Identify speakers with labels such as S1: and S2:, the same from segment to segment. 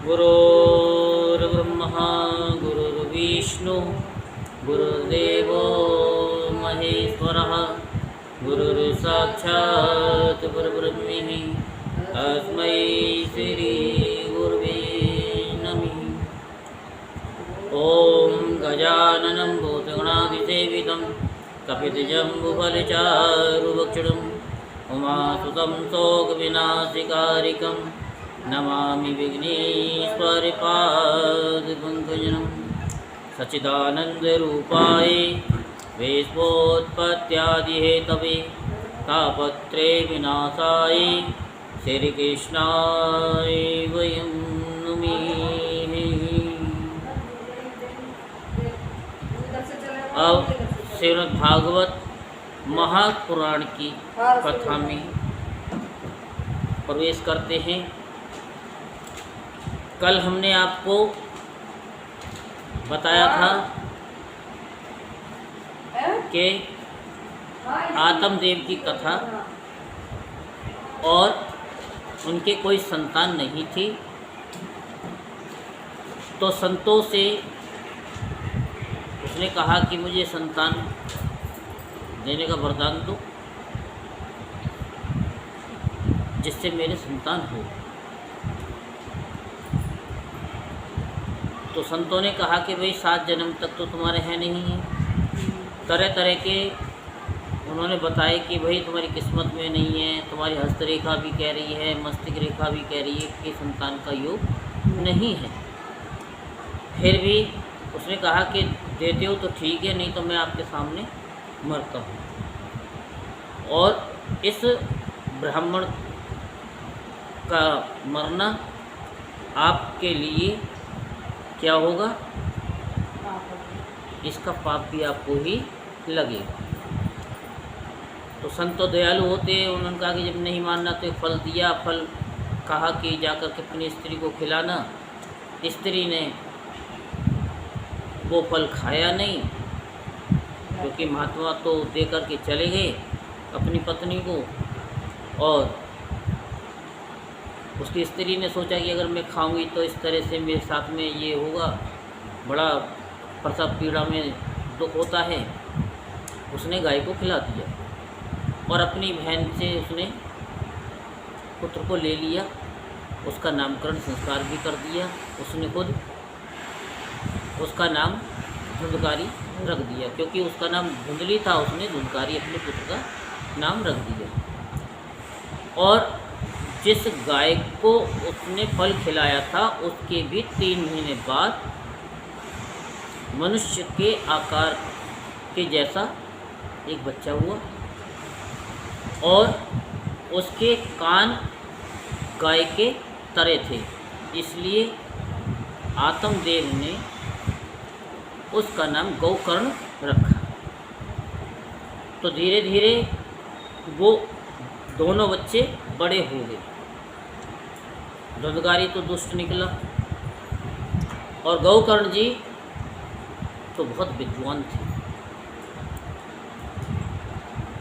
S1: गुरुर्ब्रह्मा गुरुर्विष्णु गुरुर्देवो महेश्वरः गुरुर्साक्षात् परब्रह्म तस्मै श्री गुरुवे नमः। ओम गजाननं भूतगणाधिसेवितं कपितजम्बुफलचारुभक्षणं उमासुतं शोकविनाशकारिकं नमामि विघ्नेश्वरपादपङ्कजं। सच्चिदानन्दरूपाय विश्वोत्पत्त्यादिहेतवे तापत्रे विनाशाय श्रीकृष्णाय वयं नमः। अब श्रीमद् भागवत महापुराण की कथा में प्रवेश करते हैं। कल हमने आपको बताया था कि आत्मदेव की कथा और उनके कोई संतान नहीं थी, तो संतों से उसने कहा कि मुझे संतान देने का वरदान दो जिससे मेरे संतान हो। तो संतों ने कहा कि भाई 7 जन्म तक तो तुम्हारे हैं नहीं है। तरह तरह के उन्होंने बताया कि भाई तुम्हारी किस्मत में नहीं है, तुम्हारी हस्तरेखा भी कह रही है, मस्तिष्क रेखा भी कह रही है कि संतान का योग नहीं है। फिर भी उसने कहा कि देते हो तो ठीक है, नहीं तो मैं आपके सामने मरता हूँ। और इस ब्राह्मण का मरना आपके लिए क्या होगा, इसका पाप भी आपको ही लगेगा। तो संत तो दयालु होते हैं, उन्होंने कहा कि जब नहीं मानना तो फल दिया। फल कहा कि जाकर के अपनी स्त्री को खिलाना। स्त्री ने वो फल खाया नहीं, क्योंकि महात्मा तो दे करके चले गए अपनी पत्नी को। और उसकी स्त्री ने सोचा कि अगर मैं खाऊंगी तो इस तरह से मेरे साथ में ये होगा, बड़ा प्रसव पीड़ा में दुख होता है। उसने गाय को खिला दिया और अपनी बहन से उसने पुत्र को ले लिया। उसका नामकरण संस्कार भी कर दिया। उसने खुद उसका नाम धुंधकारी रख दिया, क्योंकि उसका नाम धुंधली था। उसने धुंधकारी अपने पुत्र का नाम रख दिया। और जिस गाय को उसने फल खिलाया था उसके भी 3 महीने बाद मनुष्य के आकार के जैसा एक बच्चा हुआ और उसके कान गाय के तरह थे। इसलिए आत्मदेव ने उसका नाम गौकर्ण रखा। तो धीरे धीरे वो दोनों बच्चे बड़े हो गए। धुंधकारी तो दुष्ट निकला और गौकर्ण जी तो बहुत विद्वान थे।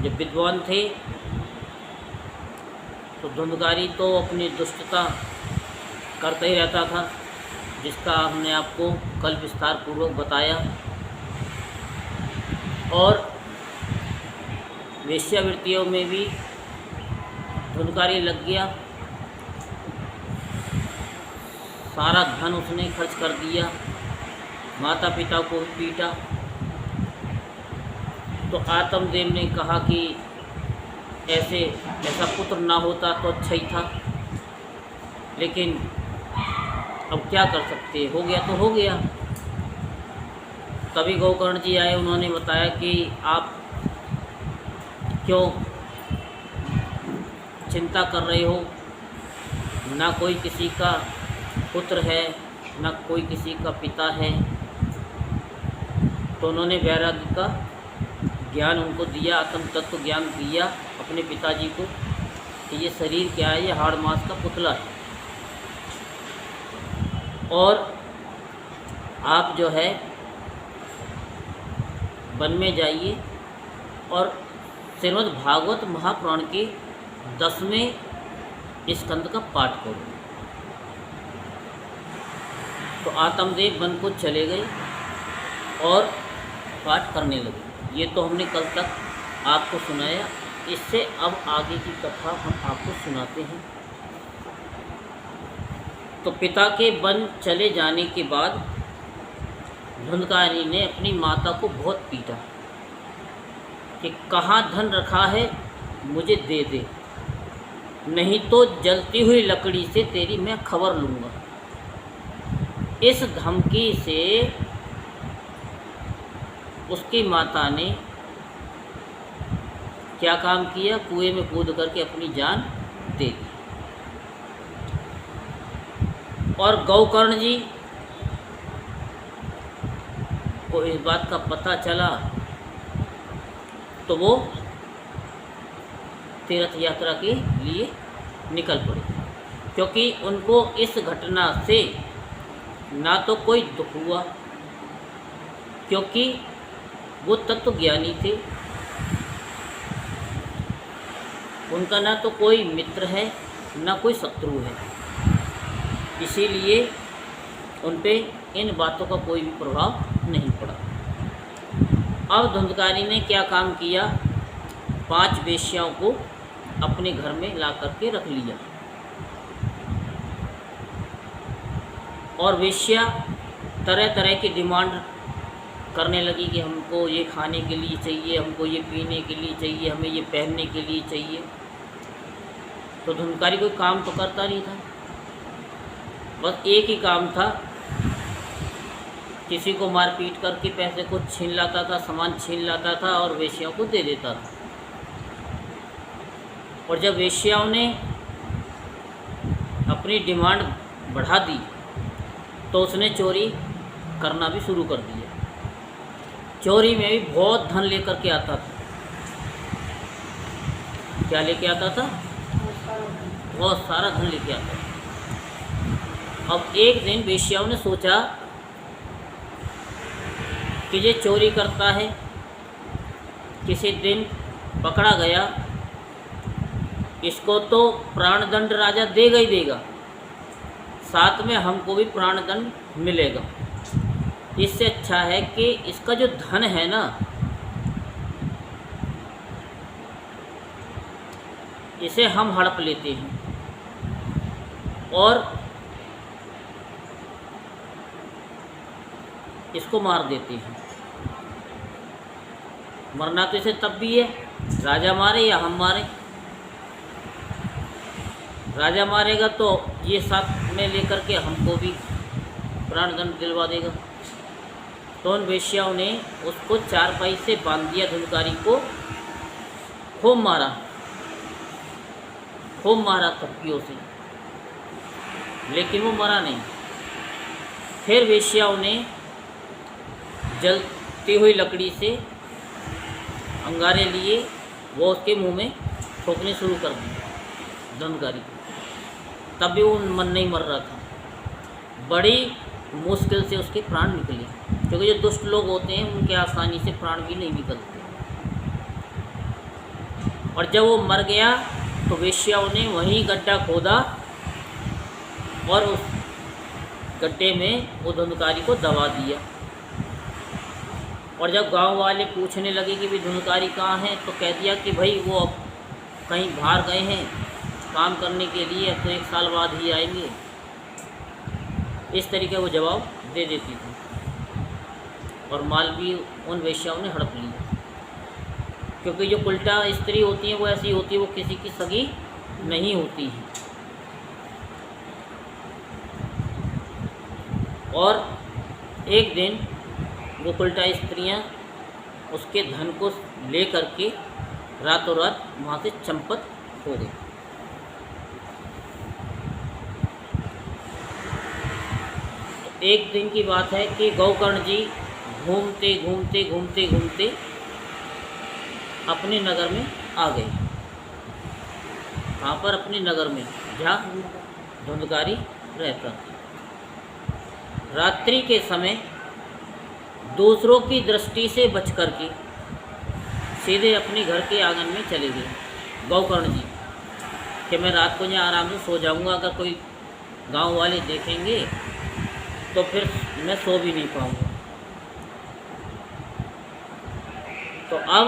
S1: जब विद्वान थे तो धुंधकारी तो अपनी दुष्टता करता ही रहता था, जिसका हमने आपको कल विस्तार पूर्वक बताया। और वेश्यावृत्तियों में भी धुंधकारी लग गया। सारा धन उसने खर्च कर दिया, माता पिता को पीटा। तो आत्मदेव ने कहा कि ऐसा पुत्र ना होता तो अच्छा ही था, लेकिन अब क्या कर सकते, हो गया तो हो गया। तभी गौकर्ण जी आए। उन्होंने बताया कि आप क्यों चिंता कर रहे हो, ना कोई किसी का पुत्र है, ना कोई किसी का पिता है। तो उन्होंने वैराग्य का ज्ञान उनको दिया, आत्म तत्व ज्ञान दिया अपने पिताजी को कि ये शरीर क्या है, ये हाड़ मांस का पुतला है। और आप जो है वन में जाइए और श्रीमद् भागवत महापुराण के 10वें स्कंद का पाठ करो। तो आत्मदेव वन को चले गए और पाठ करने लगे। ये तो हमने कल तक आपको सुनाया। इससे अब आगे की कथा हम आपको सुनाते हैं। तो पिता के वन चले जाने के बाद धुंधकारी ने अपनी माता को बहुत पीटा कि कहाँ धन रखा है, मुझे दे दे, नहीं तो जलती हुई लकड़ी से तेरी मैं खबर लूँगा। इस धमकी से उसकी माता ने क्या काम किया, कुएं में कूद करके अपनी जान दे दी। और गोकर्ण जी को इस बात का पता चला तो वो तीर्थ यात्रा के लिए निकल पड़े, क्योंकि उनको इस घटना से ना तो कोई दुख हुआ, क्योंकि वो तत्वज्ञानी थे। उनका ना तो कोई मित्र है ना कोई शत्रु है, इसीलिए उन पे इन बातों का कोई भी प्रभाव नहीं पड़ा। अब धुंधकारी ने क्या काम किया, 5 वेश्याओं को अपने घर में ला करके रख लिया और वेश्या तरह तरह की डिमांड करने लगी कि हमको ये खाने के लिए चाहिए, हमको ये पीने के लिए चाहिए, हमें ये पहनने के लिए चाहिए। तो धुंधकारी कोई काम तो करता नहीं था, बस एक ही काम था, किसी को मारपीट करके पैसे को छीन लाता था, सामान छीन लाता था और वेश्याओं को दे देता था। और जब वेश्याओं ने अपनी डिमांड बढ़ा दी तो उसने चोरी करना भी शुरू कर दिया। चोरी में भी बहुत धन लेकर के आता था। क्या लेके आता था? बहुत सारा धन लेके आता था। अब एक दिन वेश्याओं ने सोचा कि ये चोरी करता है, किसी दिन पकड़ा गया, इसको तो प्राणदंड राजा देगा ही देगा, साथ में हमको भी प्राणदंड मिलेगा। इससे अच्छा है कि इसका जो धन है ना, इसे हम हड़प लेते हैं और इसको मार देते हैं। मरना तो इसे तब भी है, राजा मारे या हम मारे। राजा मारेगा तो ये साथ में लेकर के हमको भी प्राणदंड दिलवा देगा। तो उन वेश्याओं ने उसको चारपाई से बांध दिया, धुंधकारी को खूब मारा थप्पियों से, लेकिन वो मरा नहीं। फिर वेश्याओं ने जलती हुई लकड़ी से अंगारे लिए, वो उसके मुंह में ठोकने शुरू कर दिए धुंधकारी। तब भी वो मन नहीं मर रहा था, बड़ी मुश्किल से उसके प्राण निकले, क्योंकि जो दुष्ट लोग होते हैं उनके आसानी से प्राण भी नहीं निकलते। और जब वो मर गया तो वेश्याओं ने वहीं गड्ढा खोदा और उस गड्ढे में वो धुंधकारी को दबा दिया। और जब गांव वाले पूछने लगे कि भाई धुंधकारी कहाँ हैं, तो कह दिया कि भाई वो अब कहीं बाहर गए हैं काम करने के लिए, तो 1 साल बाद ही आएंगे। इस तरीके वो जवाब दे देती थी और माल भी उन वेश्याओं ने हड़प लिया, क्योंकि जो उल्टा स्त्री होती है वो ऐसी होती है, वो किसी की सगी नहीं होती है। और एक दिन वो उल्टा स्त्रियां उसके धन को ले करके रातों रात वहाँ से चंपत हो गई। एक दिन की बात है कि गोकर्ण जी घूमते घूमते घूमते घूमते अपने नगर में आ गए। कहाँ पर? अपने नगर में, जहाँ धुंधकारी रहता था। रात्रि के समय दूसरों की दृष्टि से बच कर के सीधे अपने घर के आंगन में चले गए गोकर्ण जी, कि मैं रात को यहाँ आराम से सो जाऊँगा, अगर कोई गांव वाले देखेंगे तो फिर मैं सो भी नहीं पाऊँगा। तो अब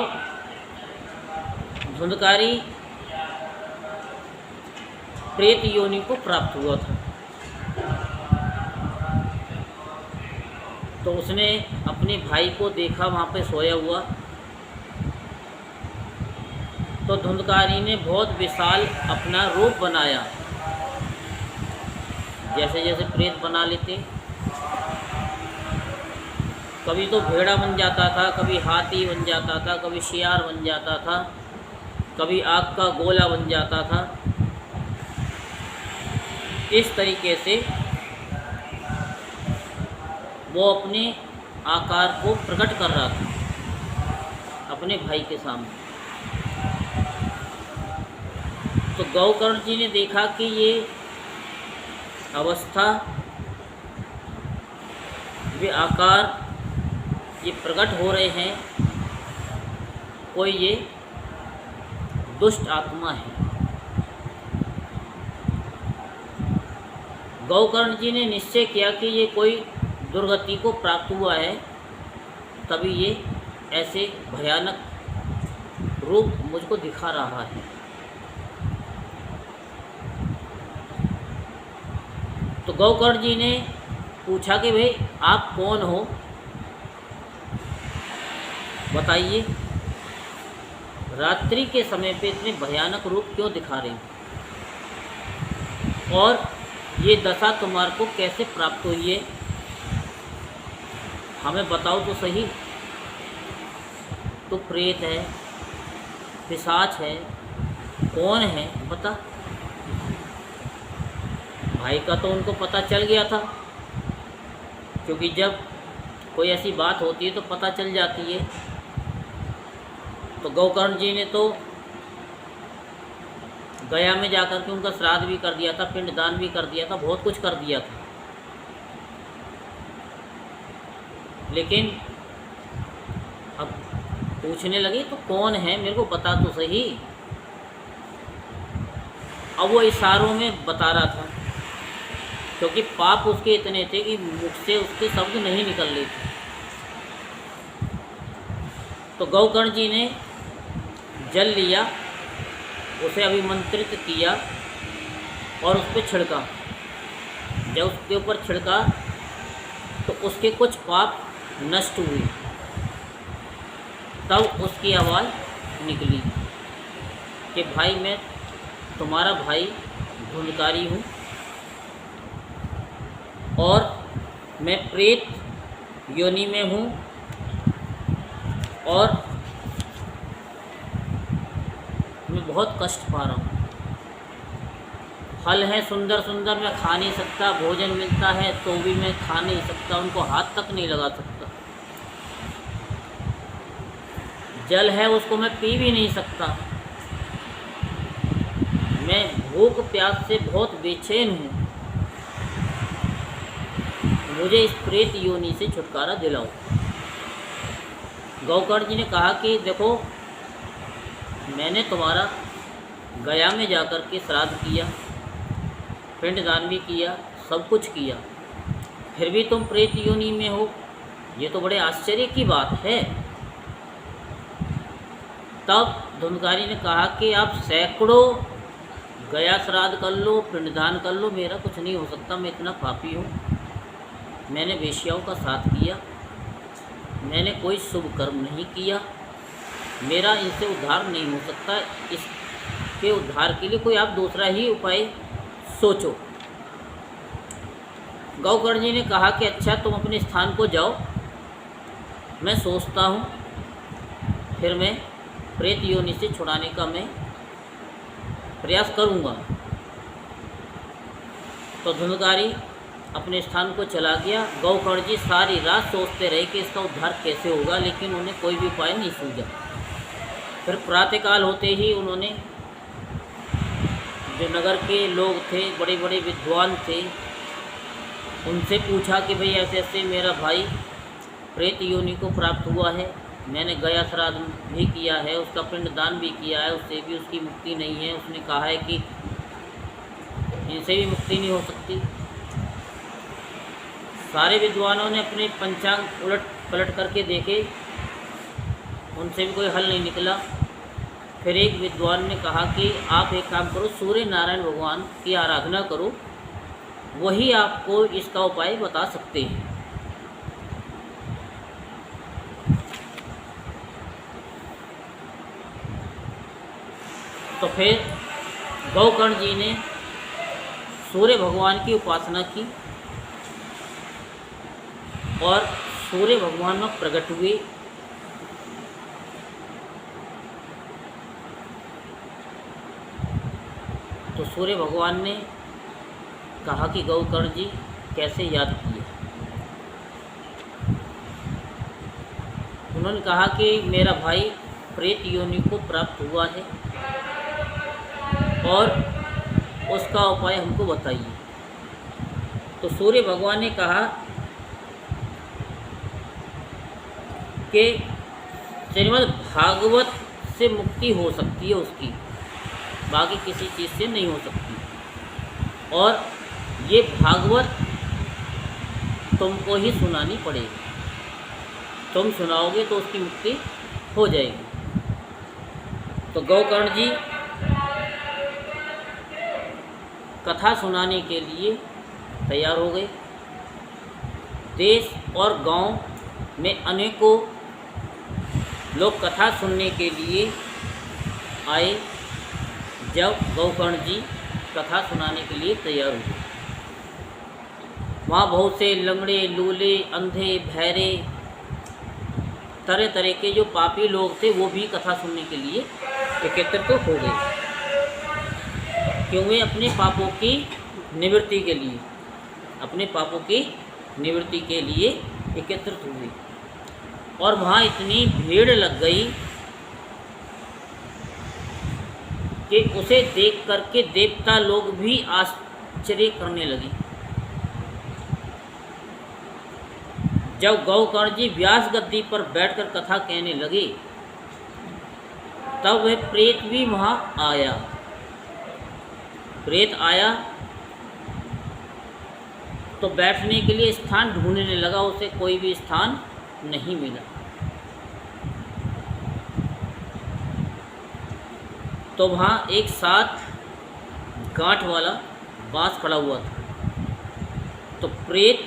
S1: धुंधकारी प्रेत योनि को प्राप्त हुआ था। तो उसने अपने भाई को देखा वहाँ पे सोया हुआ। तो धुंधकारी ने बहुत विशाल अपना रूप बनाया, जैसे जैसे प्रेत बना लेते। कभी तो भेड़ा बन जाता था, कभी हाथी बन जाता था, कभी शियार बन जाता था, कभी आग का गोला बन जाता था। इस तरीके से वो अपने आकार को प्रकट कर रहा था अपने भाई के सामने। तो गौकर्ण जी ने देखा कि ये अवस्था, ये आकार, ये प्रकट हो रहे हैं, कोई ये दुष्ट आत्मा है। गौकर्ण जी ने निश्चय किया कि ये कोई दुर्गति को प्राप्त हुआ है, तभी ये ऐसे भयानक रूप मुझको दिखा रहा है। तो गौकर्ण जी ने पूछा कि भाई आप कौन हो, बताइए, रात्रि के समय पे इतने भयानक रूप क्यों दिखा रहे हैं, और ये दशा तुम्हारे को कैसे प्राप्त हुई है, हमें बताओ तो सही। तो प्रेत है, पिशाच है, कौन है बता। भाई का तो उनको पता चल गया था, क्योंकि जब कोई ऐसी बात होती है तो पता चल जाती है। तो गौकर्ण जी ने तो गया में जाकर के उनका श्राद्ध भी कर दिया था, पिंडदान भी कर दिया था, बहुत कुछ कर दिया था। लेकिन अब पूछने लगे तो कौन है, मेरे को बता तो सही। अब वो इशारों में बता रहा था, क्योंकि पाप उसके इतने थे कि मुख से उसके शब्द नहीं निकल रहे थे। तो गौकर्ण जी ने जल लिया, उसे अभिमंत्रित किया और उस पर छिड़का। जब उसके ऊपर छिड़का तो उसके कुछ पाप नष्ट हुए। तब उसकी आवाज़ निकली कि भाई मैं तुम्हारा भाई धुंधकारी हूँ, और मैं प्रेत योनि में हूँ, और मैं बहुत कष्ट पा रहा हूँ। फल हैं सुंदर सुंदर, मैं खा नहीं सकता, भोजन मिलता है तो भी मैं खा नहीं सकता, उनको हाथ तक नहीं लगा सकता। जल है उसको मैं पी भी नहीं सकता। मैं भूख प्यास से बहुत बेचैन हूँ, मुझे इस प्रेत योनि से छुटकारा दिलाओ। गौकर्ण जी ने कहा कि देखो, मैंने तुम्हारा गया में जाकर के श्राद्ध किया, पिंडदान भी किया, सब कुछ किया, फिर भी तुम प्रेत योनि में हो, ये तो बड़े आश्चर्य की बात है। तब धुंधकारी ने कहा कि आप सैकड़ों गया श्राद्ध कर लो, पिंडदान कर लो, मेरा कुछ नहीं हो सकता, मैं इतना पापी हूँ। मैंने वेश्याओं का साथ किया, मैंने कोई शुभ कर्म नहीं किया, मेरा इनसे उद्धार नहीं हो सकता। इसके उद्धार के लिए कोई आप दूसरा ही उपाय सोचो। गौकर्ण जी ने कहा कि अच्छा, तुम अपने स्थान को जाओ, मैं सोचता हूँ, फिर मैं प्रेत योनि से छुड़ाने का मैं प्रयास करूँगा। तो धुंधकारी अपने स्थान को चला गया। गौकर्ण जी सारी रात सोचते रहे कि इसका उद्धार कैसे होगा, लेकिन उन्हें कोई भी उपाय नहीं सूझा। फिर प्रातःकाल होते ही उन्होंने, जो नगर के लोग थे, बड़े बड़े विद्वान थे, उनसे पूछा कि भाई ऐसे ऐसे मेरा भाई प्रेत योनि को प्राप्त हुआ है, मैंने गया श्राद्ध भी किया है, उसका पिंडदान भी किया है, उससे भी उसकी मुक्ति नहीं है। उसने कहा है कि इनसे भी मुक्ति नहीं हो सकती। सारे विद्वानों ने अपने पंचांग उलट पलट करके देखे, उनसे भी कोई हल नहीं निकला। फिर एक विद्वान ने कहा कि आप एक काम करो, सूर्य नारायण भगवान की आराधना करो, वही आपको इसका उपाय बता सकते हैं। तो फिर गौकर्ण जी ने सूर्य भगवान की उपासना की और सूर्य भगवान में प्रकट हुए। तो सूर्य भगवान ने कहा कि गौकर्ण जी कैसे याद किए। उन्होंने कहा कि मेरा भाई प्रेत योनि को प्राप्त हुआ है और उसका उपाय हमको बताइए। तो सूर्य भगवान ने कहा कि श्रीमद् भागवत से मुक्ति हो सकती है उसकी, बाकी किसी चीज़ से नहीं हो सकती, और ये भागवत तुमको ही सुनानी पड़ेगी, तुम सुनाओगे तो उसकी मुक्ति हो जाएगी। तो गौकर्ण जी कथा सुनाने के लिए तैयार हो गए। देश और गांव में अनेकों लोग कथा सुनने के लिए आए। जब गौकर्ण जी कथा सुनाने के लिए तैयार हुए, वहाँ बहुत से लंगड़े, लूले, अंधे, बहरे, तरह तरह के जो पापी लोग थे वो भी कथा सुनने के लिए एकत्रित हो गए, क्यों? वे अपने पापों की निवृत्ति के लिए, अपने पापों की निवृत्ति के लिए एकत्रित हुए। और वहाँ इतनी भीड़ लग गई कि उसे देख करके देवता लोग भी आश्चर्य करने लगे। जब गौकर्ण जी व्यास गद्दी पर बैठकर कथा कहने लगे, तब वह प्रेत भी वहाँ आया। प्रेत आया तो बैठने के लिए स्थान ढूंढने लगा, उसे कोई भी स्थान नहीं मिला। तो वहाँ एक 7 गांठ वाला बांस खड़ा हुआ था। तो प्रेत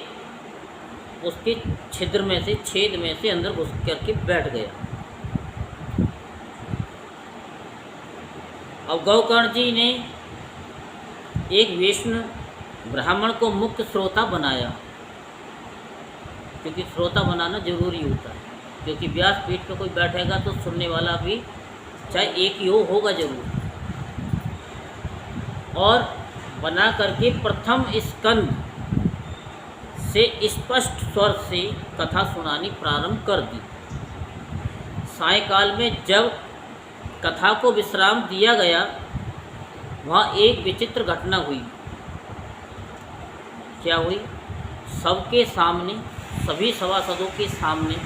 S1: उसके छेद में से अंदर घुस करके बैठ गया। अब गौकर्ण जी ने एक वैष्णव ब्राह्मण को मुख्य श्रोता बनाया, क्योंकि श्रोता बनाना जरूरी होता है, क्योंकि व्यास पीठ पर कोई बैठेगा तो सुनने वाला भी चाहे एक ही होगा जरूर। और बना करके प्रथम स्कंद से स्पष्ट स्वर से कथा सुनानी प्रारंभ कर दी। सायंकाल में जब कथा को विश्राम दिया गया, वहाँ एक विचित्र घटना हुई। क्या हुई? सबके सामने, सभी सभासदों के सामने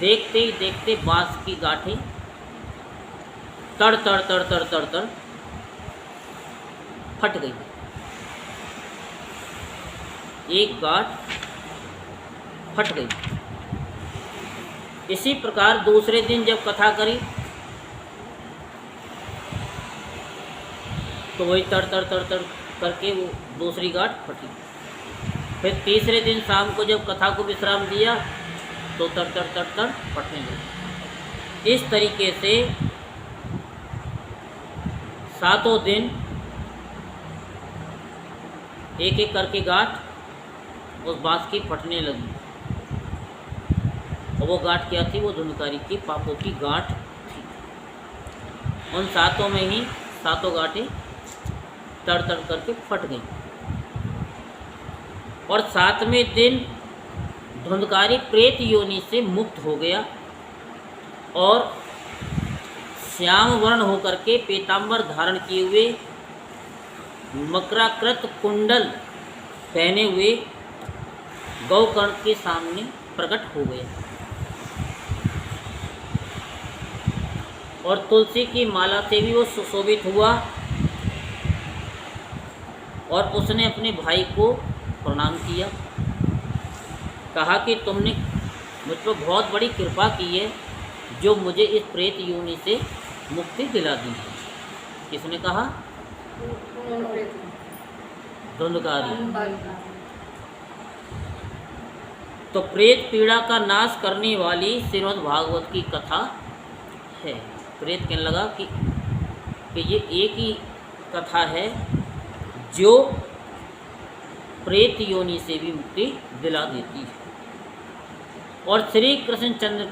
S1: देखते ही देखते बांस की गांठें तड़ तड़ तड़ तड़ तड़ तड़ फट गई। एक गांठ फट गई। इसी प्रकार दूसरे दिन जब कथा करी तो वही तड़ तड़ तड़ तड़ करके वो दूसरी गांठ फटी। फिर तीसरे दिन शाम को जब कथा को विश्राम दिया तो तड़ तड़ तड़ तड़ फटने लगी। इस तरीके से 7 दिन एक एक करके गांठ उस बांस की फटने लगी। और वो गांठ क्या थी? वो धुंधकारी की पापों की गांठ थी। उन 7 में ही 7 गांठें तड़ तड़ करके फट गई। और 7वें दिन धुंधकारी प्रेत योनि से मुक्त हो गया और श्याम वर्ण होकर के पीताम्बर धारण किए हुए, मकराकृत कुंडल पहने हुए गौकर्ण के सामने प्रकट हो गया। और तुलसी की माला से भी वो सुशोभित हुआ और उसने अपने भाई को प्रणाम किया। कहा कि तुमने मुझ पर बहुत बड़ी कृपा की है जो मुझे इस प्रेत योनि से मुक्ति दिला दी। किसने कहा? धुंधकारी। तो प्रेत पीड़ा का नाश करने वाली श्रीमद् भागवत की कथा है। प्रेत कहने लगा कि ये एक ही कथा है जो प्रेत योनि से भी मुक्ति दिला देती है और श्री कृष्णचंद्र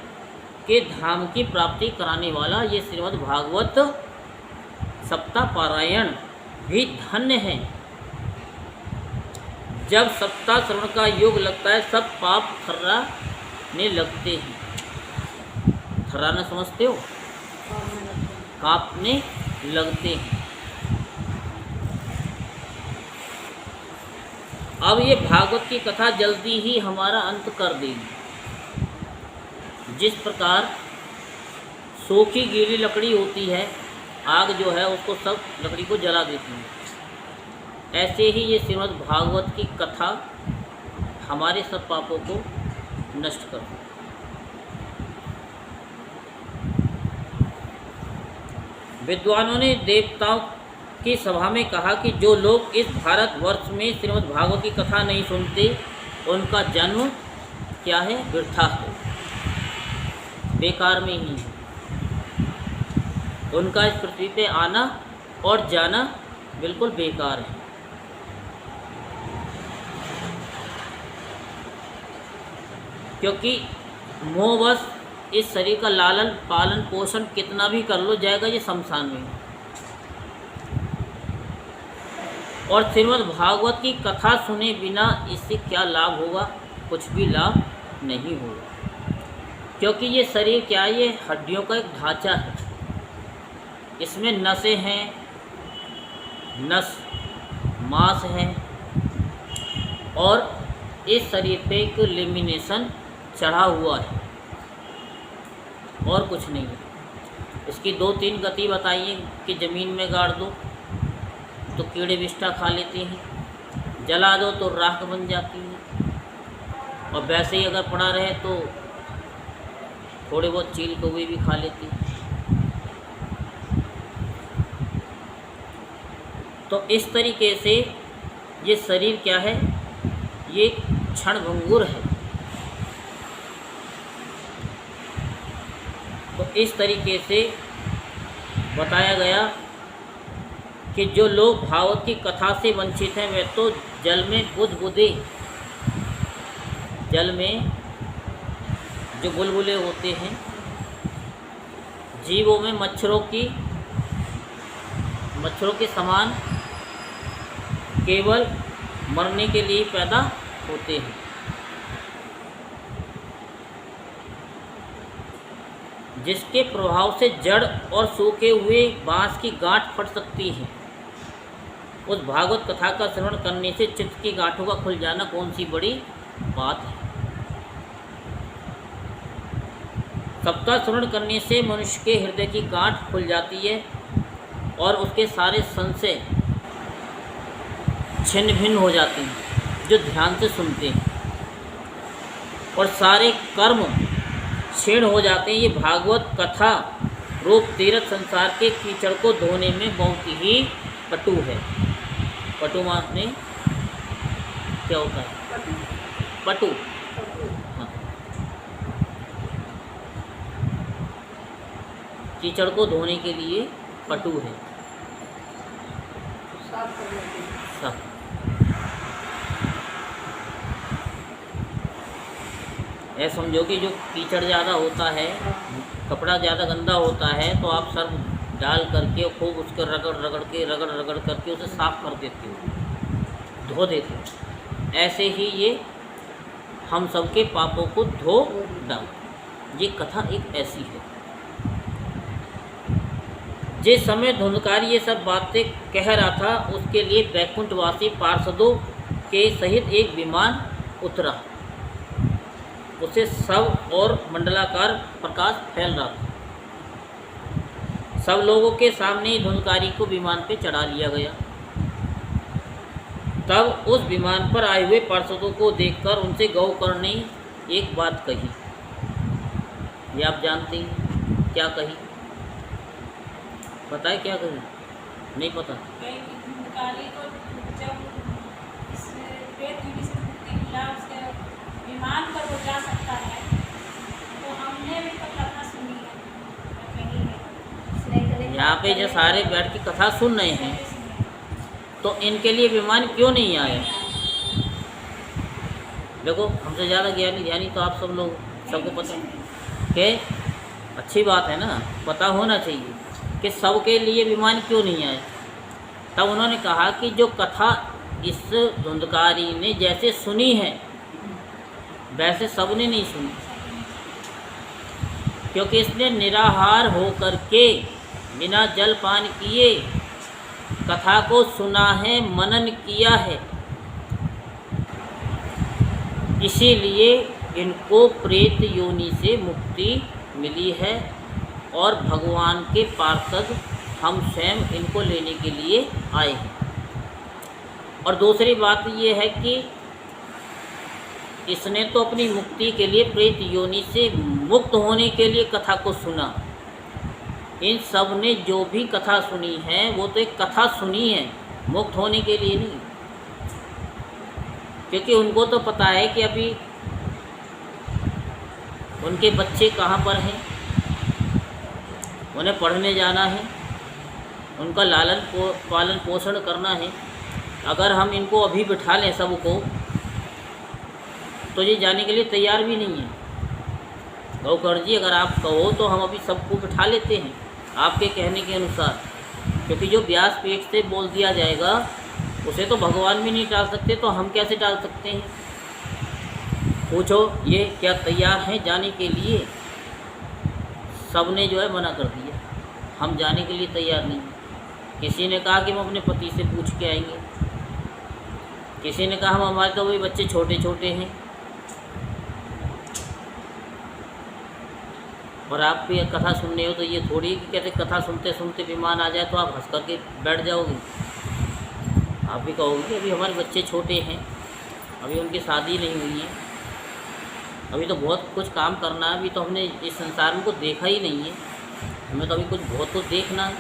S1: के धाम की प्राप्ति कराने वाला ये श्रीमद् भागवत सप्ताह पारायण भी धन्य है। जब सप्ताह श्रवण का योग लगता है सब पाप थर्राने लगते हैं। थर्राना समझते हो? कांपने लगते हैं। अब ये भागवत की कथा जल्दी ही हमारा अंत कर देगी। जिस प्रकार सूखी गीली लकड़ी होती है, आग जो है उसको सब लकड़ी को जला देती है, ऐसे ही ये श्रीमद् भागवत की कथा हमारे सब पापों को नष्ट कर। विद्वानों ने देवताओं की सभा में कहा कि जो लोग इस भारतवर्ष में श्रीमद् भागवत की कथा नहीं सुनते उनका जन्म क्या है? वृथा है, बेकार में ही है। उनका इस पृथ्वी पे आना और जाना बिल्कुल बेकार है। क्योंकि मोहवश इस शरीर का लालन पालन पोषण कितना भी कर लो, जाएगा ये शमशान में। और श्रीमद् भागवत की कथा सुने बिना इससे क्या लाभ होगा? कुछ भी लाभ नहीं होगा। क्योंकि ये शरीर क्या है? ये हड्डियों का एक ढांचा है। इसमें नसें हैं, मांस है और इस शरीर पे एक लेमिनेशन चढ़ा हुआ है और कुछ नहीं है। इसकी 2-3 गति बताइए कि ज़मीन में गाड़ दो तो कीड़े विष्ठा खा लेते हैं, जला दो तो राख बन जाती है, और वैसे ही अगर पड़ा रहे तो थोड़े बहुत चील कौवे भी खा लेती है। तो इस तरीके से ये शरीर क्या है? ये क्षणभंगुर है। तो इस तरीके से बताया गया कि जो लोग भागवत की कथा से वंचित हैं वे तो जल में बुदबुदे, जल में जो बुलबुले होते हैं, जीवों में मच्छरों के समान केवल मरने के लिए पैदा होते हैं। जिसके प्रभाव से जड़ और सूखे हुए बांस की गांठ फट सकती है। उस भागवत कथा का श्रवण करने से चित्त की गांठों का खुल जाना कौन सी बड़ी बात है। सप्ताह श्रवण करने से मनुष्य के हृदय की गांठ खुल जाती है और उसके सारे संशय छिन्न भिन्न हो जाते हैं जो ध्यान से सुनते हैं, और सारे कर्म क्षीण हो जाते हैं। ये भागवत कथा रूप तीर्थ संसार के कीचड़ को धोने में बहुत ही पटु है। पटु माने क्या होता है? पटु। हाँ, कीचड़ को धोने के लिए पटु है। साफ। ऐसा समझो कि जो कीचड़ ज़्यादा होता है, कपड़ा ज़्यादा गंदा होता है, तो आप सर्फ डाल करके खूब उसको रगड़ करके उसे साफ़ कर देते हो, धो देते हो। ऐसे ही ये हम सबके पापों को धो डाल। ये कथा एक ऐसी है। जिस समय धुंधकारी ये सब बातें कह रहा था उसके लिए बैकुंठवासी पार्षदों के सहित एक विमान उतरा। उसे सब और मंडलाकार प्रकाश फैल रहा था। सब लोगों के सामने ही धुंधकारी को विमान पे चढ़ा लिया गया। तब उस विमान पर आए हुए पार्षदों को देखकर उनसे गौकर्ण ने एक बात कही। ये आप जानते हैं क्या कही? पता है क्या कही? नहीं पता।
S2: विमान पर वो जा सकता है, तो हमने भी तो कथा सुनी है।
S1: यहाँ पे जो सारे बैठ के कथा सुन रहे हैं, तो इनके लिए विमान क्यों नहीं आया? देखो, हमसे ज़्यादा ज्ञानी ध्यानी तो आप सब लोग, सबको पता है कि अच्छी बात है ना, पता होना चाहिए कि सबके लिए विमान क्यों नहीं आया। तब उन्होंने कहा कि जो कथा इस धुंधकारी ने जैसे सुनी है वैसे सबने नहीं सुनी, क्योंकि इसने निराहार होकर के बिना जल पान किए कथा को सुना है, मनन किया है। इसीलिए इनको प्रेत योनि से मुक्ति मिली है और भगवान के पार्षद हम स्वयं इनको लेने के लिए आए हैं। और दूसरी बात ये है कि इसने तो अपनी मुक्ति के लिए प्रेत योनि से मुक्त होने के लिए कथा को सुना। इन सब ने जो भी कथा सुनी है वो तो एक कथा सुनी है, मुक्त होने के लिए नहीं। क्योंकि उनको तो पता है कि अभी उनके बच्चे कहाँ पर हैं, उन्हें पढ़ने जाना है, उनका पालन पोषण करना है। अगर हम इनको अभी बिठा लें सबको, तो ये जाने के लिए तैयार भी नहीं है। गौकर्ण जी, अगर आप कहो तो हम अभी सबको बिठा लेते हैं आपके कहने के अनुसार, क्योंकि जो व्यास पीठ से बोल दिया जाएगा उसे तो भगवान भी नहीं टाल सकते, तो हम कैसे टाल सकते हैं? पूछो, ये क्या तैयार हैं जाने के लिए? सब ने जो है मना कर दिया, हम जाने के लिए तैयार नहीं। किसी ने कहा कि हम अपने पति से पूछ के आएंगे, किसी ने कहा हम हमारे तो वही बच्चे छोटे छोटे हैं। और आप भी कथा सुनने हो तो ये थोड़ी कि कहते कथा सुनते सुनते विमान आ जाए तो आप हंस करके बैठ जाओगे। आप भी कहोगे कि अभी हमारे बच्चे छोटे हैं, अभी उनकी शादी नहीं हुई है, अभी तो बहुत कुछ काम करना है, अभी तो हमने इस संसार में कुछ देखा ही नहीं है, हमें तो अभी कुछ बहुत कुछ देखना है।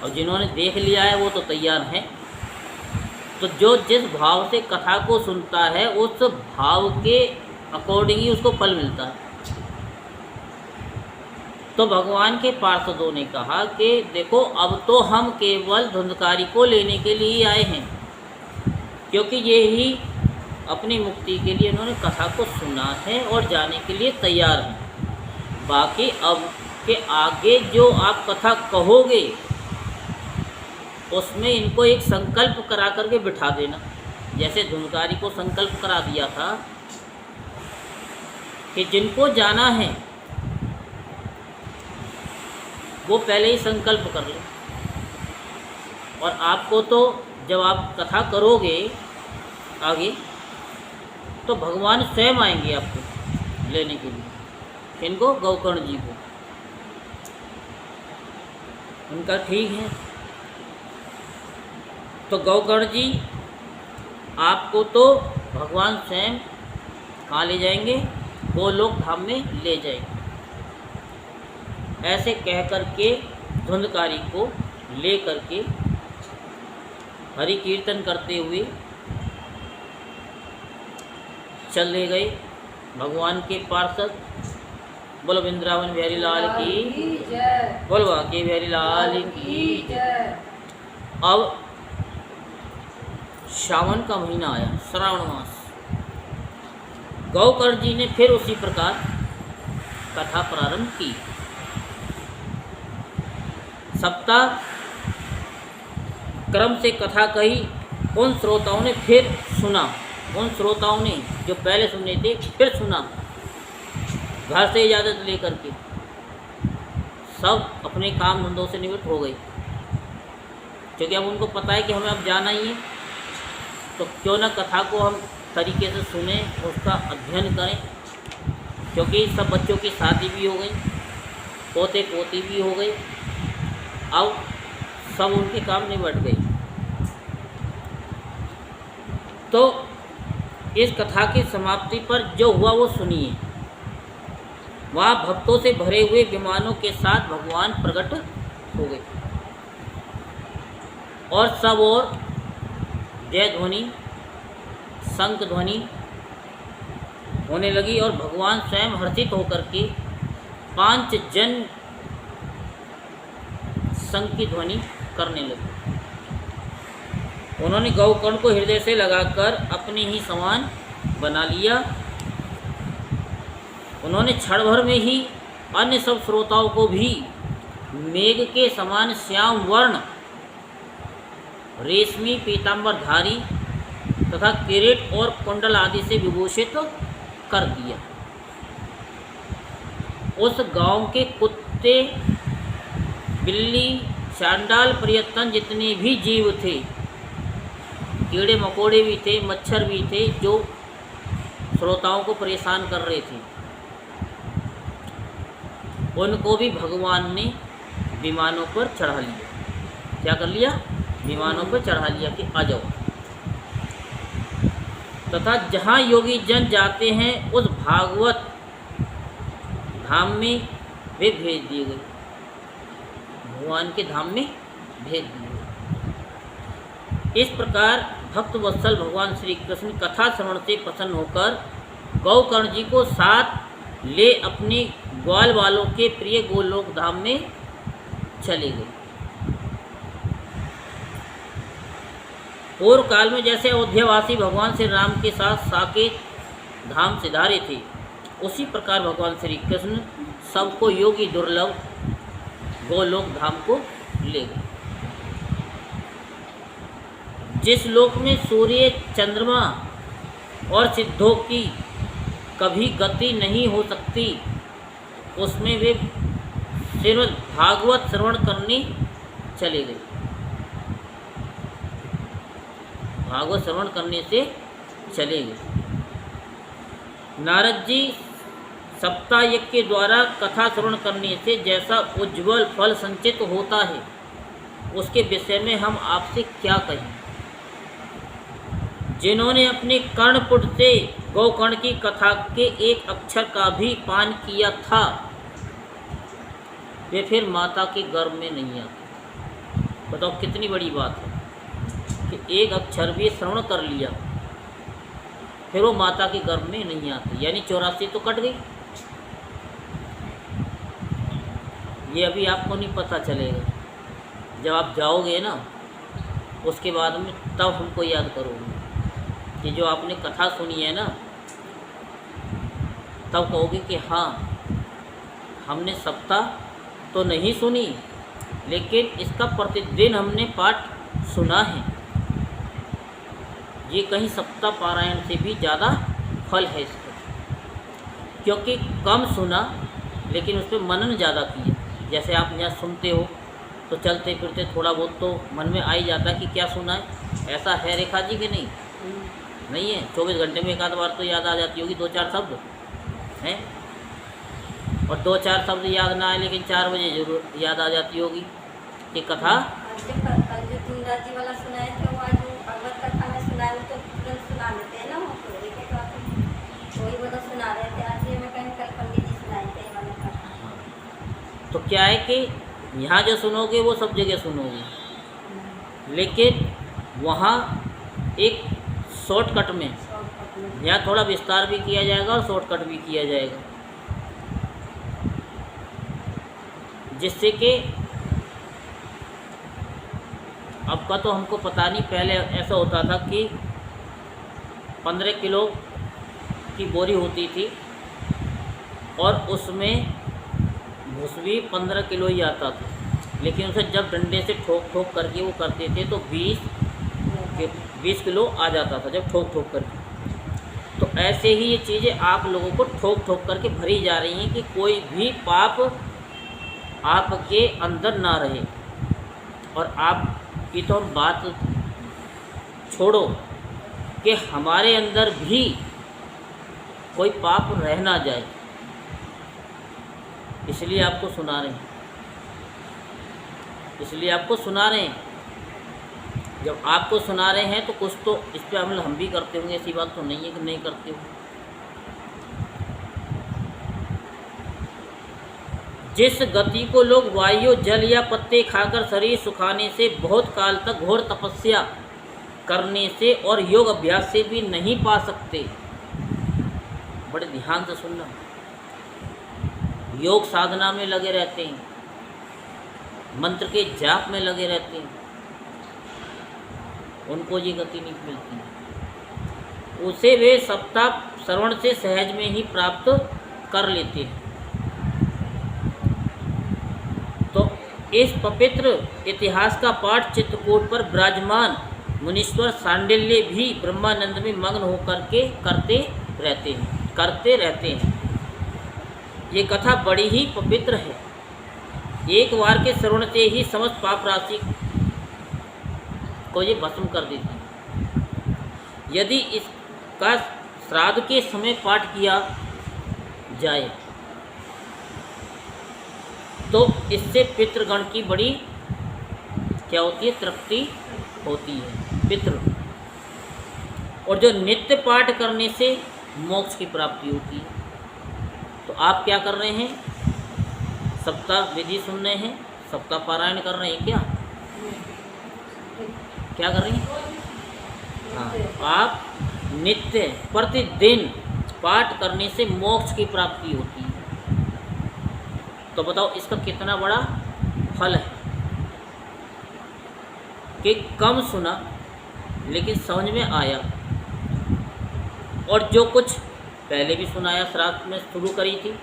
S1: और जिन्होंने देख लिया है वो तो तैयार हैं। तो जो जिस भाव से कथा को सुनता है उस भाव के अकॉर्डिंग ही उसको फल मिलता है। तो भगवान के पार्षदों ने कहा कि देखो, अब तो हम केवल धुंधकारी को लेने के लिए आए हैं, क्योंकि ये ही अपनी मुक्ति के लिए इन्होंने कथा को सुना है और जाने के लिए तैयार हैं। बाकी अब के आगे जो आप कथा कहोगे उसमें इनको एक संकल्प करा करके बिठा देना। जैसे धुंधकारी को संकल्प करा दिया था कि जिनको जाना है वो पहले ही संकल्प कर ले। और आपको तो जब आप कथा करोगे आगे तो भगवान स्वयं आएंगे आपको लेने के लिए। इनको, गौकर्ण जी को, उनका ठीक है। तो गौकर्ण जी आपको तो भगवान स्वयं कहाँ ले जाएंगे? गोलोक धाम में ले जाएंगे। ऐसे कह कर के धुंधकारी को ले करके हरि कीर्तन करते हुए चले गए भगवान के पार्षद। बोलो वृंदावन बिहारी लाल की, बोलो बांके बिहारी लाल की। अब सावन का महीना आया, श्रावण मास। गौकर्ण जी ने फिर उसी प्रकार कथा प्रारंभ की। सप्ताह क्रम से कथा कही। उन श्रोताओं ने फिर सुना, उन श्रोताओं ने जो पहले सुने थे फिर सुना, घर से इजाज़त लेकर के सब अपने काम धंधों से निवृत्त हो गए। क्योंकि अब उनको पता है कि हमें अब जाना ही है, तो क्यों ना कथा को हम तरीके से सुने, उसका अध्ययन करें। क्योंकि सब बच्चों की शादी भी हो गई, पोते पोती भी हो गई, अब सब उनके काम निबट गए। तो इस कथा की समाप्ति पर जो हुआ वो सुनिए। वहाँ भक्तों से भरे हुए विमानों के साथ भगवान प्रकट हो गए और सब ओर जय ध्वनि, शंख ध्वनि होने लगी और भगवान स्वयं हर्षित होकर के 5 जन शंख की ध्वनि करने लगे। उन्होंने गौकर्ण को हृदय से लगाकर अपने ही समान बना लिया। उन्होंने क्षण भर में ही अन्य सब श्रोताओं को भी मेघ के समान श्याम वर्ण रेशमी पीताम्बरधारी तथा किरीट और कुंडल आदि से विभूषित कर दिया। उस गांव के कुत्ते, बिल्ली, चांडाल, प्रयत्न जितने भी जीव थे, कीड़े मकोड़े भी थे, मच्छर भी थे, जो श्रोताओं को परेशान कर रहे थे, उनको भी भगवान ने विमानों पर चढ़ा लिया। क्या कर लिया? विमानों पर चढ़ा लिया कि आ जाओ। तथा जहाँ योगी जन जाते हैं उस भागवत धाम में वे भेज दिए गए, भगवान के धाम में भेज दिए गए। इस प्रकार भक्त वत्सल भगवान श्री कृष्ण कथा श्रवण से प्रसन्न होकर गौकर्ण जी को साथ ले अपने ग्वाल वालों के प्रिय गोलोक धाम में चले गए। पूर्व काल में जैसे अयोध्यावासी भगवान श्री राम के साथ साकेत धाम सिधारे थे, उसी प्रकार भगवान श्री कृष्ण सबको योगी दुर्लभ गोलोक धाम को ले गए, जिस लोक में सूर्य, चंद्रमा और सिद्धों की कभी गति नहीं हो सकती, उसमें वे श्रीमद् भागवत श्रवण करने चले गए। भागवत श्रवण करने से चले गए। नारद जी सप्ताह यज्ञ के द्वारा कथा श्रवण करने से जैसा उज्ज्वल फल संचित होता है, उसके विषय में हम आपसे क्या कहें। जिन्होंने अपने कर्णपुट से गौकर्ण की कथा के एक अक्षर का भी पान किया था, वे फिर माता के गर्भ में नहीं आते। बताओ कितनी बड़ी बात है कि एक अक्षर भी श्रवण कर लिया, फिर वो माता के गर्भ में नहीं आते, यानी 84 तो कट गई। ये अभी आपको नहीं पता चलेगा, जब आप जाओगे ना उसके बाद में तब हमको याद करोगे कि जो आपने कथा सुनी है ना, तब कहोगे कि हाँ, हमने सप्ताह तो नहीं सुनी, लेकिन इसका प्रतिदिन हमने पाठ सुना है। ये कहीं सप्ताह पारायण से भी ज़्यादा फल है इसका, क्योंकि कम सुना लेकिन उस पर मनन ज़्यादा किया। जैसे आप यहाँ सुनते हो तो चलते फिरते थोड़ा बहुत तो मन में आ ही जाता है कि क्या सुना है। ऐसा है रेखा जी कि नहीं? नहीं है। 24 घंटे में एक आध बार तो याद आ जाती होगी 2-4 शब्द हैं, और 2-4 शब्द याद ना आए लेकिन 4 बजे जरूर याद आ जाती होगी कि कथा।
S3: जो तुंगराज जी वाला सुनाए थे, वो आज भगवत कथा में सुनाए तो तुरंत सुना लेते हैं ना, वो वही वो तो सुना रहे थे। आज ये मैं कहीं कल पंडित जी सुनाए थे वाला कथा।
S1: तो क्या है कि यहाँ जो सुनोगे वो सब जगह सुनोगे, लेकिन वहाँ एक शॉर्टकट में, यहाँ थोड़ा विस्तार भी किया जाएगा और शॉर्टकट भी किया जाएगा, जिससे कि अब का तो हमको पता नहीं, पहले ऐसा होता था कि 15 किलो की बोरी होती थी और उसमें भुसबी 15 किलो ही आता था, लेकिन उसे जब डंडे से ठोक ठोक करके वो करते थे तो 20 किलो आ जाता था जब ठोक ठोक करके। तो ऐसे ही ये चीज़ें आप लोगों को ठोक ठोक करके भरी जा रही हैं कि कोई भी पाप आपके अंदर ना रहे। और आपकी तो हम बात छोड़ो कि हमारे अंदर भी कोई पाप रह ना जाए, इसलिए आपको सुना रहे हैं, इसलिए आपको सुना रहे हैं। जब आपको सुना रहे हैं तो कुछ तो इस पे अमल हम भी करते होंगे, ऐसी बात तो नहीं है कि नहीं करते हो। जिस गति को लोग वायु, जल या पत्ते खाकर शरीर सुखाने से, बहुत काल तक घोर तपस्या करने से और योग अभ्यास से भी नहीं पा सकते। बड़े ध्यान से सुनना। योग साधना में लगे रहते हैं, मंत्र के जाप में लगे रहते हैं, उनको ये गति नहीं मिलती। उसे वे सप्ताह श्रवण से सहज में ही प्राप्त कर लेते हैं। तो इस पवित्र इतिहास का पाठ चित्रकूट पर विराजमान मुनीश्वर सांडिल्य भी ब्रह्मानंद में मग्न होकर के करते रहते हैं। ये कथा बड़ी ही पवित्र है। एक बार के श्रवण से ही समस्त पाप राशि को ये भस्म कर देती है। यदि इसका श्राद्ध के समय पाठ किया जाए तो इससे पितृगण की बड़ी क्या होती है, तृप्ति होती है, पितृ। और जो नित्य पाठ करने से मोक्ष की प्राप्ति होती है। तो आप क्या कर रहे हैं, सप्ताह विधि सुन रहे हैं, सप्ताह पारायण कर रहे हैं, क्या कर रही हैं? हाँ, आप नित्य प्रतिदिन पाठ करने से मोक्ष की प्राप्ति होती है। तो बताओ इसका कितना बड़ा फल है कि कम सुना लेकिन समझ में आया, और जो कुछ पहले भी सुनाया श्राद्ध में शुरू करी थी,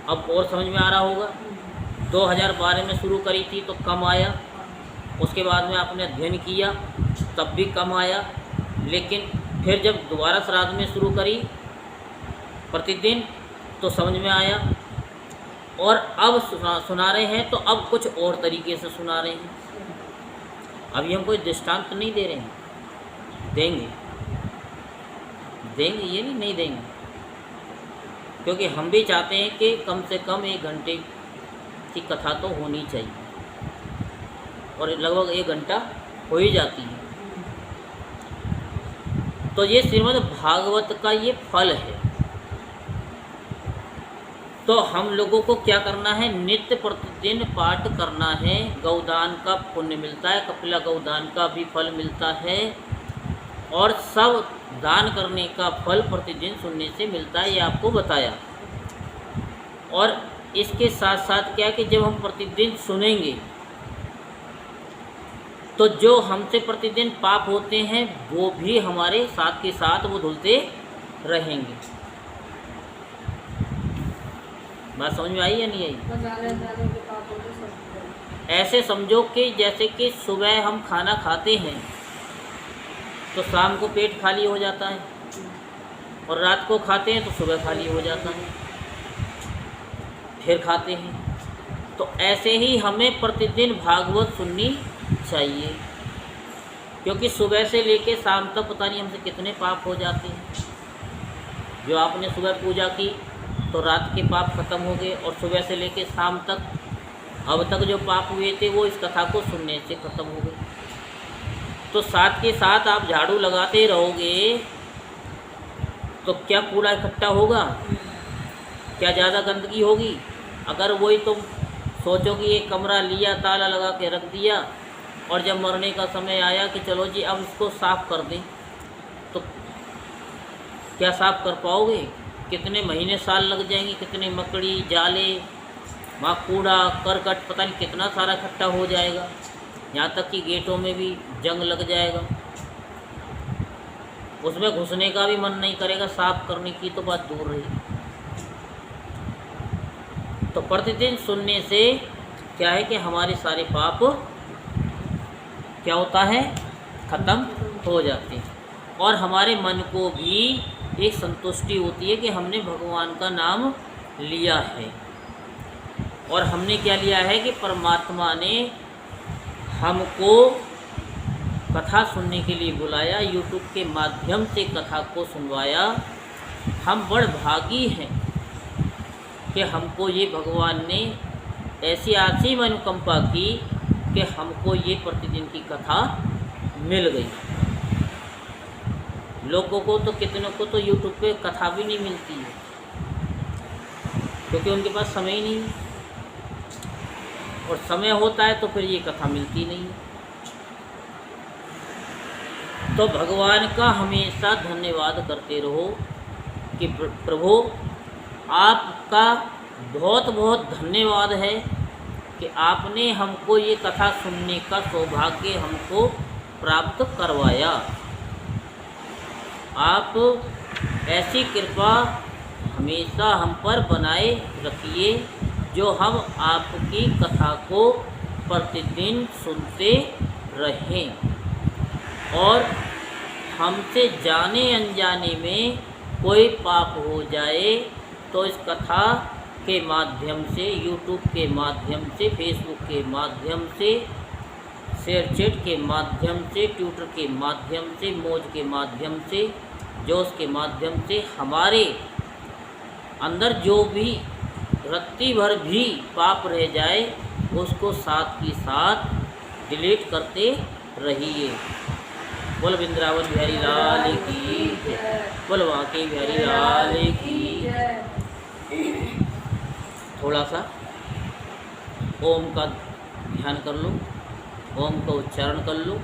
S1: अब और समझ में आ रहा होगा। 2012 में शुरू करी थी तो कम आया, उसके बाद में आपने अध्ययन किया तब भी कम आया, लेकिन फिर जब दोबारा श्राद्ध में शुरू करी प्रतिदिन तो समझ में आया, और अब सुना रहे हैं तो अब कुछ और तरीके से सुना रहे हैं। अभी हम कोई दृष्टांत नहीं दे रहे हैं, देंगे ये नहीं देंगे, क्योंकि हम भी चाहते हैं कि कम से कम 1 घंटे की कथा तो होनी चाहिए, और लगभग 1 घंटा हो ही जाती है। तो ये श्रीमद् भागवत का ये फल है। तो हम लोगों को क्या करना है, नित्य प्रतिदिन पाठ करना है। गौदान का पुण्य मिलता है, कपिला गौदान का भी फल मिलता है, और सब दान करने का फल प्रतिदिन सुनने से मिलता है, ये आपको बताया। और इसके साथ साथ क्या कि जब हम प्रतिदिन सुनेंगे तो जो हमसे प्रतिदिन पाप होते हैं वो भी हमारे साथ के साथ वो धुलते रहेंगे। बात समझ में आई या नहीं आई? ऐसे समझो कि जैसे कि सुबह हम खाना खाते हैं तो शाम को पेट खाली हो जाता है, और रात को खाते हैं तो सुबह खाली हो जाता है, फिर खाते हैं। तो ऐसे ही हमें प्रतिदिन भागवत सुननी चाहिए, क्योंकि सुबह से लेके शाम तक पता नहीं हमसे कितने पाप हो जाते हैं। जो आपने सुबह पूजा की तो रात के पाप खत्म हो गए, और सुबह से लेके शाम तक अब तक जो पाप हुए थे वो इस कथा को सुनने से खत्म हो गए। तो साथ के साथ आप झाड़ू लगाते रहोगे तो क्या कूड़ा इकट्ठा होगा, क्या ज़्यादा गंदगी होगी? अगर वही तुम सोचो कि एक कमरा लिया, ताला लगा के रख दिया, और जब मरने का समय आया कि चलो जी अब इसको साफ़ कर दें, तो क्या साफ़ कर पाओगे? कितने महीने साल लग जाएंगे, कितने मकड़ी जाले, वहाँ कूड़ा करकट पता नहीं कितना सारा इकट्ठा हो जाएगा, यहाँ तक कि गेटों में भी जंग लग जाएगा। उसमें घुसने का भी मन नहीं करेगा, साफ करने की तो बात दूर रही। तो प्रतिदिन सुनने से क्या है कि हमारे सारे पाप क्या होता है, खत्म हो जाते हैं, और हमारे मन को भी एक संतुष्टि होती है कि हमने भगवान का नाम लिया है। और हमने क्या लिया है कि परमात्मा ने हमको कथा सुनने के लिए बुलाया, यूट्यूब के माध्यम से कथा को सुनवाया। हम बड़ भागी हैं कि हमको ये भगवान ने ऐसी आसी अनुकंपा की कि हमको ये प्रतिदिन की कथा मिल गई। लोगों को तो कितनों को तो यूट्यूब पे कथा भी नहीं मिलती है, क्योंकि उनके पास समय ही नहीं है, और समय होता है तो फिर ये कथा मिलती नहीं है। तो भगवान का हमेशा धन्यवाद करते रहो कि प्रभु आपका बहुत बहुत धन्यवाद है कि आपने हमको ये कथा सुनने का सौभाग्य हमको प्राप्त करवाया। आप ऐसी कृपा हमेशा हम पर बनाए रखिए, जो हम आपकी कथा को प्रतिदिन सुनते रहें, और हमसे जाने अनजाने में कोई पाप हो जाए तो इस कथा के माध्यम से, यूट्यूब के माध्यम से, फेसबुक के माध्यम से, शेयरचैट के माध्यम से, ट्विटर के माध्यम से, मौज के माध्यम से, जोश के माध्यम से हमारे अंदर जो भी रत्ती भर भी पाप रह जाए उसको साथ ही साथ डिलीट करते रहिए। बोल वृंदावन बिहारी लाल की जय, बोल वाकई बिहारी लाल की जय। थोड़ा सा ओम का ध्यान कर लो, ओम का उच्चारण कर लो।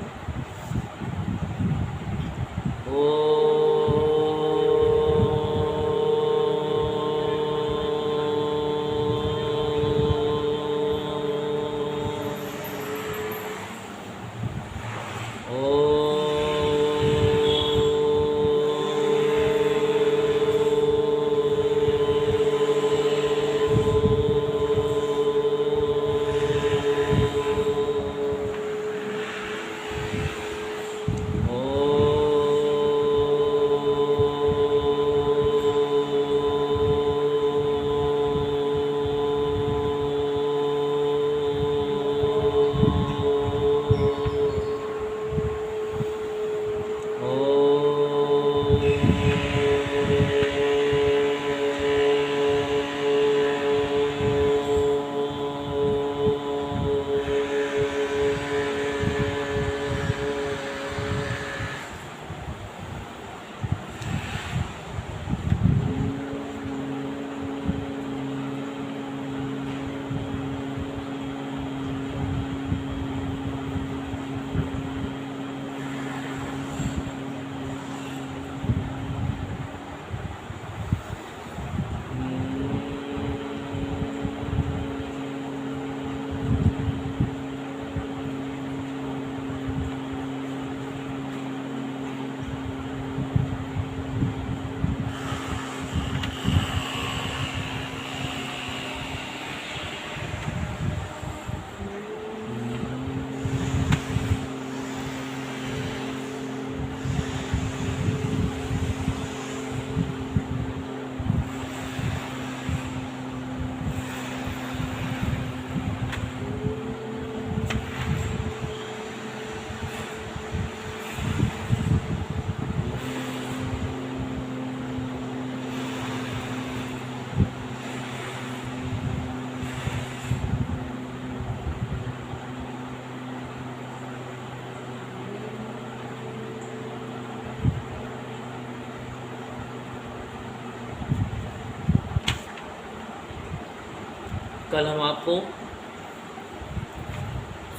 S1: कल हम आपको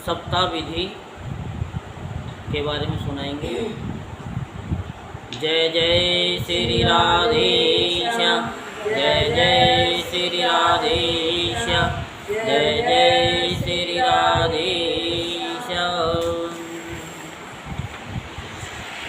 S1: सप्ताह विधि के बारे में सुनाएंगे। जय जय श्री राधेश, जय जय श्री राधेश, जय जय